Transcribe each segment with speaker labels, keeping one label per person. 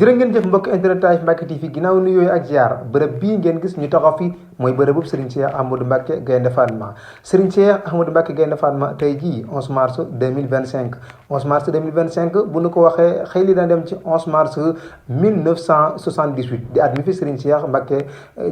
Speaker 1: jërë ngeen jëf mbokk internet Taif Mbacke TV ginnaaw nuyoo ak ziar bërëb bii ngeen gis ñu taxaw fi mooy bërëbub Serigne Cheikh Ahmadou Mbacke Gaïndé Fatma Serigne Cheikh Ahmadou Mbacke Gaïndé Fatma tey jii 11 mars 2025 11 mars 2025 bu nu ko waxee xëy li dana dem ci 11 mars 1978 di at mi fi Serigne Cheikh Mbacke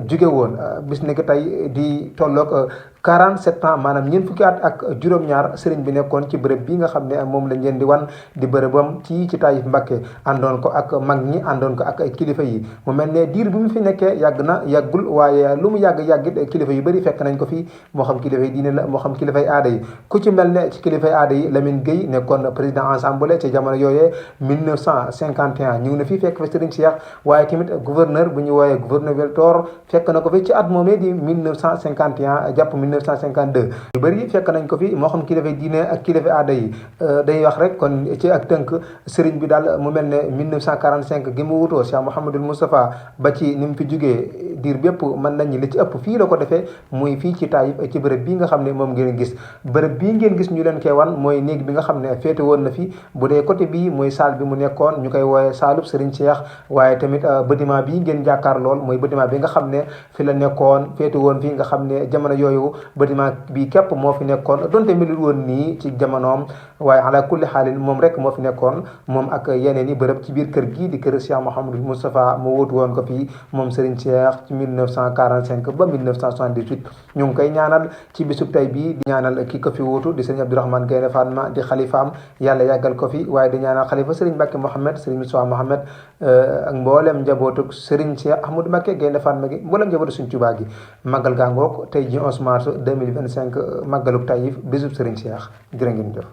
Speaker 1: jóge woon bis ni ko tey di tolloog 47 ans maanaam ñeent fukki at ak juróom-ñaar Serigne bi nekkoon ci bërëb bi nga xam ne moom lañ leen di wan di bërëbam ci Taif Mbacke àndoon ko ak mag ñi àndoon ko ak kilifa yi mu mel ne diir bi mu fi nekkee yàgg na yàggul waaye lu mu yàggit kilifa yu bëri fekk nañ ko fi moo xam kilifay diine la moo xam kilifay aada yi ku ci mel ne ci kilifay aada yi Lamine Gueye nekkoon président ensemble ci jamono yooyee 1951 ñu ngi na fii fekk fa Serigne Cheikh waaye tamit gouverneur bu ñu wooyee gouverneur Weltor fekk na ko fi ci at moomee di 1951 jàpp 1952 yu bëri fekk nañ ko fi moo xam kilifay diine ak kilifay aada yi day wax rek kon ci ak tënk Serigne bi daal mu mel ne 1945 gi mu wutoo Cheikh Mouhamadul Moustapha ba ci ni mu fi jugee diir bépp mën nañ li ci ëpp fii la ko defee muy fii ci Taif ci bërëb bii nga xam ne moom ngeen gis bërëb bii ngeen gis ñu leen koy wan mooy néeg bi nga xam ne féete woon na fi bu dee côté bii mooy salle bi mu nekkoon ñu koy wooye saalub Serigne Cheikh waaye tamit bâtiment bii ngeen jàkkaar lool mooy bâtiment bi nga xam ne fi la nekkoon féete woon fii nga xam ne jamono yooyu bâtiment bi képp moo fi nekkoon donte melul woon nii ci jamonoom waaye ala kulli xaalin moom rek moo fi nekkoon moom ak yeneen i bërëb ci biir kër gii di kër Cheikh Mouhamadou Moustapha mu wóotu woon ko fii moom Serigne Cheikh ci 1945 ba 1978 ñu ngi koy ñaanal ci bisub tey bii di ñaanal ki ko fi wóotu di Serigne Abdourahmane Gaïndé Fatma di xalifaam yàlla yàggal ko fi waaye di ñaanal xalifa Serigne Mbacke Mohamed Serigne Moussa Mohamed ak mboolem njabootu Serigne Cheikh Ahmadou Mbacke Gaïndé Fatma gi mboolem njabootu Serigne Touba gi màggal gaangook tey ji 11 mars 2025 màggaluk Taif bisub Serigne Cheikh jërë ngeen jëf